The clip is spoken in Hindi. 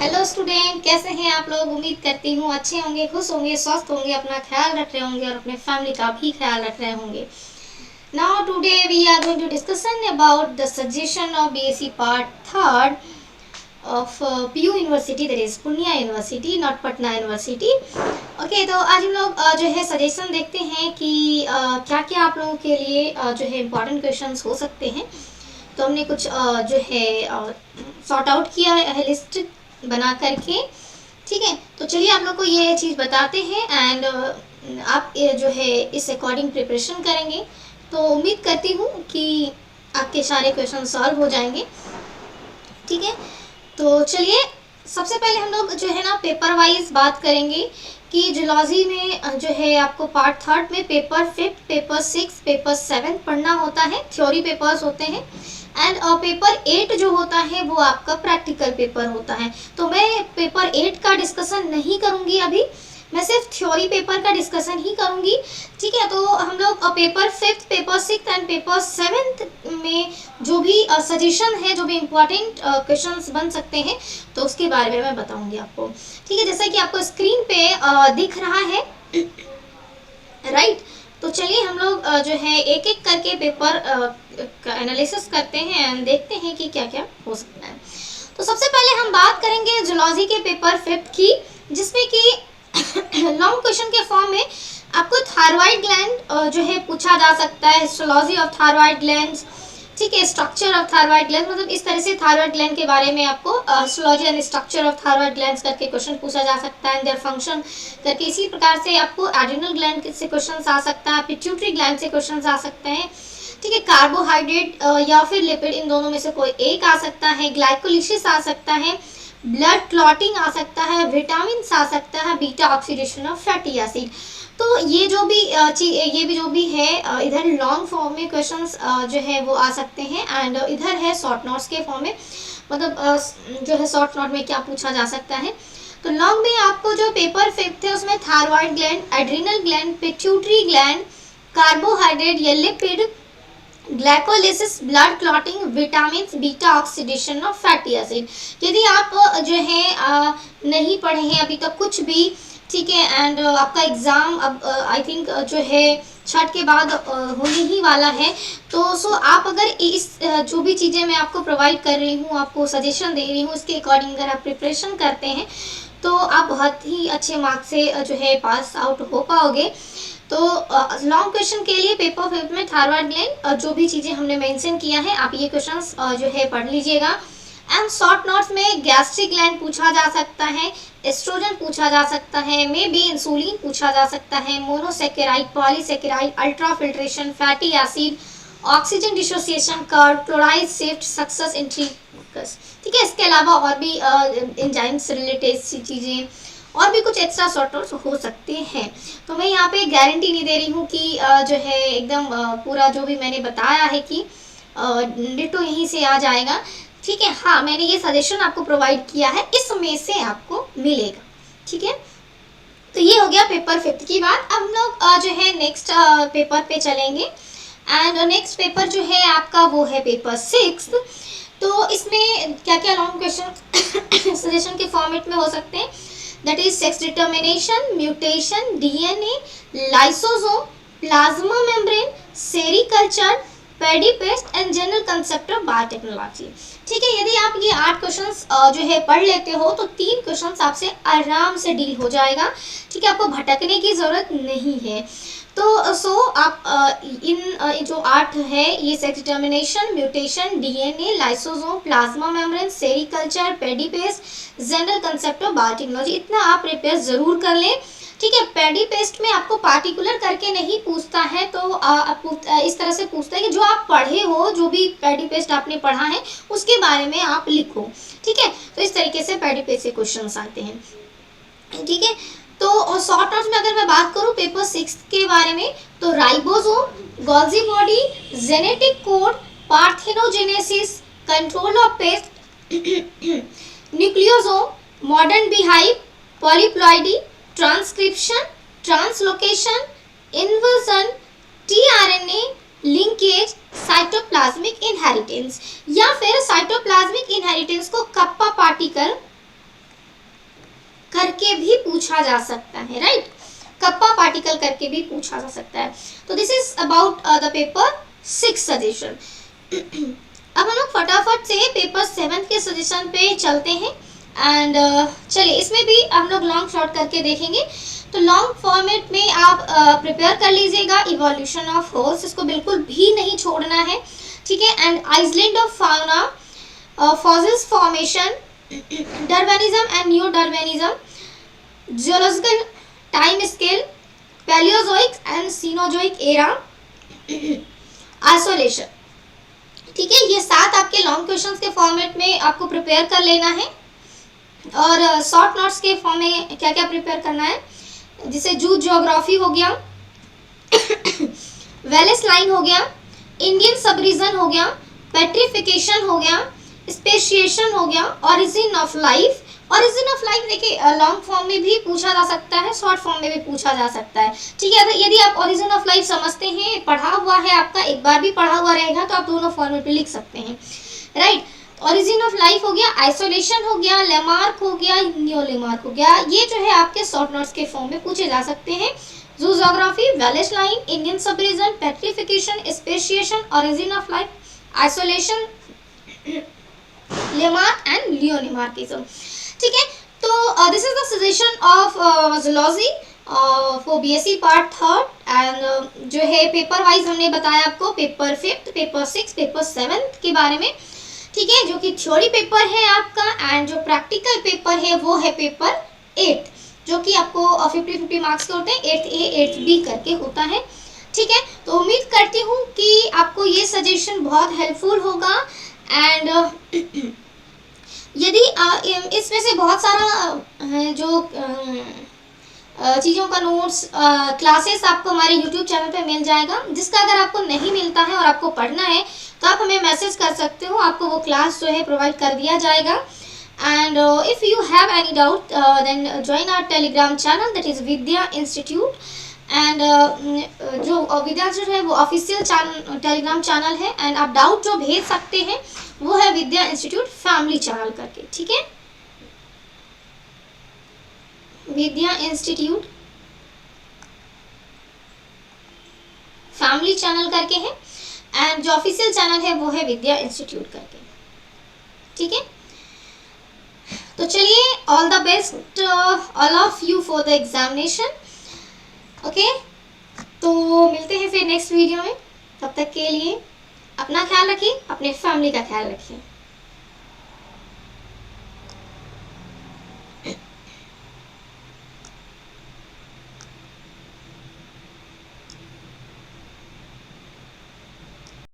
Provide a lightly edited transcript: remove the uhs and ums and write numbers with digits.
हेलो स्टूडेंट, कैसे हैं आप लोग। उम्मीद करती हूँ अच्छे होंगे, खुश होंगे, स्वस्थ होंगे, अपना ख्याल रख रहे होंगे और अपने फैमिली का भी ख्याल रख रहे होंगे। Now today we are going to discussion about the suggestion of BSc part third of PU university, that is Purnia university, not Patna university. Okay, तो आज हम लोग जो है सजेशन देखते हैं कि क्या क्या आप लोगों के लिए जो है इम्पोर्टेंट क्वेश्चंस हो सकते हैं। तो हमने कुछ जो है सॉर्ट आउट किया है लिस्ट बना करके। ठीक है, तो चलिए आप लोग को ये चीज़ बताते हैं एंड आप जो है इस अकॉर्डिंग प्रिपरेशन करेंगे। तो उम्मीद करती हूँ कि आपके सारे क्वेश्चन सॉल्व हो जाएंगे। ठीक है, तो चलिए सबसे पहले हम लोग जो है ना पेपर वाइज बात करेंगे कि जूलॉजी में जो है आपको पार्ट थर्ड में paper fifth, paper six, paper seven पढ़ना होता है, थ्योरी पेपर्स होते हैं। एंड पेपर 8 जो होता है वो आपका प्रैक्टिकल पेपर होता है। तो मैं पेपर 8 का डिस्कशन नहीं करूंगी अभी, मैं सिर्फ थ्योरी पेपर का डिस्कशन ही करूंगी। ठीक है, तो हम लोग paper fifth, paper six and paper seventh में जो भी सजेशन है, जो भी इम्पोर्टेंट क्वेश्चंस बन सकते हैं, तो उसके बारे में मैं बताऊंगी आपको। ठीक है, जैसा कि आपको स्क्रीन पे दिख रहा है, राइट। तो चलिए हम लोग जो है एक एक करके पेपर का एनालिसिस करते हैं एंड देखते हैं कि क्या क्या हो सकता है। तो सबसे पहले हम बात करेंगे जूलॉजी के पेपर फिफ्थ की, जिसमें कि लॉन्ग क्वेश्चन के फॉर्म में आपको थायराइड ग्लैंड जो है पूछा जा सकता है, हिस्टोलॉजी ऑफ थायराइड ग्लैंड्स। ठीक है, स्ट्रक्चर ऑफ थायराइड ग्लैंड, मतलब इस तरह से थायराइड ग्लैंड के बारे में आपको histology and structure of thyroid glands करके क्वेश्चन पूछा जा सकता है, देयर फंक्शन करके। इसी प्रकार से आपको एड्रिनल ग्लैंड से क्वेश्चन आ सकता है, पिट्यूटरी ग्लैंड से क्वेश्चन आ सकते हैं। ठीक है, कार्बोहाइड्रेट या फिर लिपिड, इन दोनों में से कोई एक आ सकता है, ग्लाइकोलिसिस आ सकता है, ब्लड क्लॉटिंग आ सकता है, विटामिन आ सकता है, beta oxidation of fatty acid. तो ये जो भी ये भी जो भी है इधर लॉन्ग फॉर्म में क्वेश्चंस जो है वो आ सकते हैं एंड इधर है शॉर्ट नोट्स के फॉर्म में, मतलब जो है शॉर्ट नोट में क्या पूछा जा सकता है। तो लॉन्ग में आपको जो पेपर फिफ्थ है उसमें thyroid gland, adrenal gland, pituitary gland, carbohydrate या lipid, glycolysis, blood clotting, vitamin, beta oxidation of fatty acid. यदि आप जो है नहीं पढ़े हैं अभी तक कुछ भी, ठीक है, एंड आपका एग्ज़ाम अब आई थिंक जो है छठ के बाद होने ही वाला है, तो सो आप अगर इस जो भी चीज़ें मैं आपको प्रोवाइड कर रही हूँ, आपको सजेशन दे रही हूँ, उसके अकॉर्डिंग अगर आप प्रिपरेशन करते हैं तो आप बहुत ही अच्छे मार्क्स से जो है पास आउट हो पाओगे। तो लॉन्ग क्वेश्चन के लिए पेपर फिफ्थ में थायराइड ग्लैंड जो भी चीज़ें हमने मेंशन किया है, आप ये क्वेश्चंस जो है पढ़ लीजिएगा। एंड शॉर्ट नोट्स में गैस्ट्रिक ग्लैंड पूछा जा सकता है, एस्ट्रोजन पूछा जा सकता है, मे बी इंसुलिन पूछा जा सकता है, monosaccharide, polysaccharide, ultra filtration, fatty acid, oxygen dissociation curve, chloride shift, succus entericus. ठीक है, इसके अलावा और भी एंजाइम से रिलेटेड चीज़ें और भी कुछ एक्स्ट्रा शॉर्ट नोट्स हो सकते हैं। तो मैं यहाँ पे गारंटी नहीं दे रही हूँ कि जो है एकदम पूरा जो भी मैंने बताया है कि डिटो यहीं से आ जाएगा। ठीक है, हाँ, मैंने ये सजेशन आपको प्रोवाइड किया है, इसमें से आपको मिलेगा। ठीक है, तो ये हो गया पेपर फिफ्थ की बात। अब हम लोग जो है नेक्स्ट पेपर पे चलेंगे एंड नेक्स्ट पेपर जो है आपका वो है पेपर सिक्स। तो इसमें क्या क्या लॉन्ग क्वेश्चन सजेशन के फॉर्मेट में हो सकते हैं, that is sex determination, mutation, DNA, lysosome, plasma membrane, sericulture, पेडिपेस्ट and general concept of biotechnology. ठीक है, यदि आप ये 8 क्वेश्चंस जो है पढ़ लेते हो तो 3 क्वेश्चंस आपसे आराम से डील हो जाएगा। ठीक है, आपको भटकने की ज़रूरत नहीं है। तो सो आप इन जो 8 है, ये sex determination, mutation, DNA, lysosome, plasma membrane, sericulture, पेडिपेस्ट, जनरल कंसेप्ट ऑफ बायोटेक्नोलॉजी, इतना आप प्रिपेयर ज़रूर कर लें। ठीक है, पेडी पेस्ट में आपको पार्टिकुलर करके नहीं पूछता है, तो इस तरह से पूछता है कि जो आप पढ़े हो, जो भी पेडी पेस्ट आपने पढ़ा है उसके बारे में आप लिखो। ठीक है, तो इस तरीके से पेडी पेस्ट से क्वेश्चंस आते हैं। ठीक है, तो शॉर्ट नोट्स में अगर मैं बात करूं पेपर 6 के बारे में, तो ribosome, Golgi body, genetic code, parthenogenesis, control of paste, nucleosome, modern beehive, polyploidy, transcription, translocation, inversion, tRNA linkage, cytoplasmic inheritance, या फिर साइटोप्लाज्मिक इनहेरिटेंस को कप्पा पार्टिकल करके भी पूछा जा सकता है, राइट, कप्पा पार्टिकल करके भी पूछा जा सकता है। तो this is about the paper 6 suggestion. अब हम लोग फटाफट से पेपर 7 के सजेशन पे चलते हैं एंड चलिए इसमें भी हम लोग लॉन्ग शॉर्ट करके देखेंगे। तो लॉन्ग फॉर्मेट में आप प्रिपेयर कर लीजिएगा इवोल्यूशन ऑफ होर्स, इसको बिल्कुल भी नहीं छोड़ना है, ठीक है। And island of fauna, fossils formation, Darwinism and neo Darwinism, geological time scale, palaeozoic and cenozoic era, isolation, ठीक है। ये 7 आपके लॉन्ग क्वेश्चंस के फॉर्मेट में आपको प्रिपेयर कर लेना है। और शॉर्ट नोट्स के फॉर्म में क्या क्या प्रिपेयर करना है, जिसे जूथ ज्योग्राफी हो गया, वेलेस लाइन हो गया, इंडियन सब रीजन हो गया, पेट्रिफिकेशन हो गया, स्पेशिएशन हो गया, origin of life. Origin of life देखिए लॉन्ग फॉर्म में भी पूछा जा सकता है, शॉर्ट फॉर्म में भी पूछा जा सकता है, ठीक है। यदि आप ओरिजिन ऑफ लाइफ समझते हैं, पढ़ा हुआ है आपका, एक बार भी पढ़ा हुआ रहेगा, तो आप दोनों फॉर्मेट में लिख सकते हैं, राइट। ओरिजिन ऑफ लाइफ हो गया, आइसोलेशन हो गया, लेमार्क हो गया, न्यू लेमार्क हो गया, ये जो है आपके शॉर्ट नोट्स के फॉर्म में पूछे जा सकते हैं। Zoogeography, Wallace line, Indian subregion, petrification, speciation, origin of life, isolation, Lamarck and neo-Lamarckism, ठीक है। तो this is the suggestion of zoology for BSc part 3 and जो है पेपर वाइज हमने बताया आपको पेपर 5, पेपर 6, पेपर 7 के बारे में, ठीक है, जो कि थ्योरी पेपर है आपका। एंड जो प्रैक्टिकल पेपर है वो है पेपर 8, जो कि आपको 50-50 मार्क्स के होते हैं, 8th A 8th B करके होता है, ठीक है। तो उम्मीद करती हूँ कि आपको ये सजेशन बहुत हेल्पफुल होगा। एंड यदि इसमें से बहुत सारा जो चीज़ों का नोट्स क्लासेस आपको हमारे YouTube चैनल पे मिल जाएगा, जिसका अगर आपको नहीं मिलता है और आपको पढ़ना है तो आप हमें मैसेज कर सकते हो, आपको वो क्लास जो है प्रोवाइड कर दिया जाएगा। And if you have any doubt then join our Telegram channel, that is Vidya institute. And जो विद्या जो है वो ऑफिशियल टेलीग्राम चैनल है, एंड आप डाउट जो भेज सकते हैं वो है विद्या इंस्टीट्यूट फैमिली चैनल करके, ठीक है, विद्या इंस्टीट्यूट फैमिली चैनल करके है। एंड जो ऑफिशियल चैनल है वो है विद्या इंस्टीट्यूट करके, ठीक है। तो चलिए, all the best all of you for the examination, okay. तो मिलते हैं फिर नेक्स्ट वीडियो में, तब तक के लिए अपना ख्याल रखिए, अपने फैमिली का ख्याल रखिए।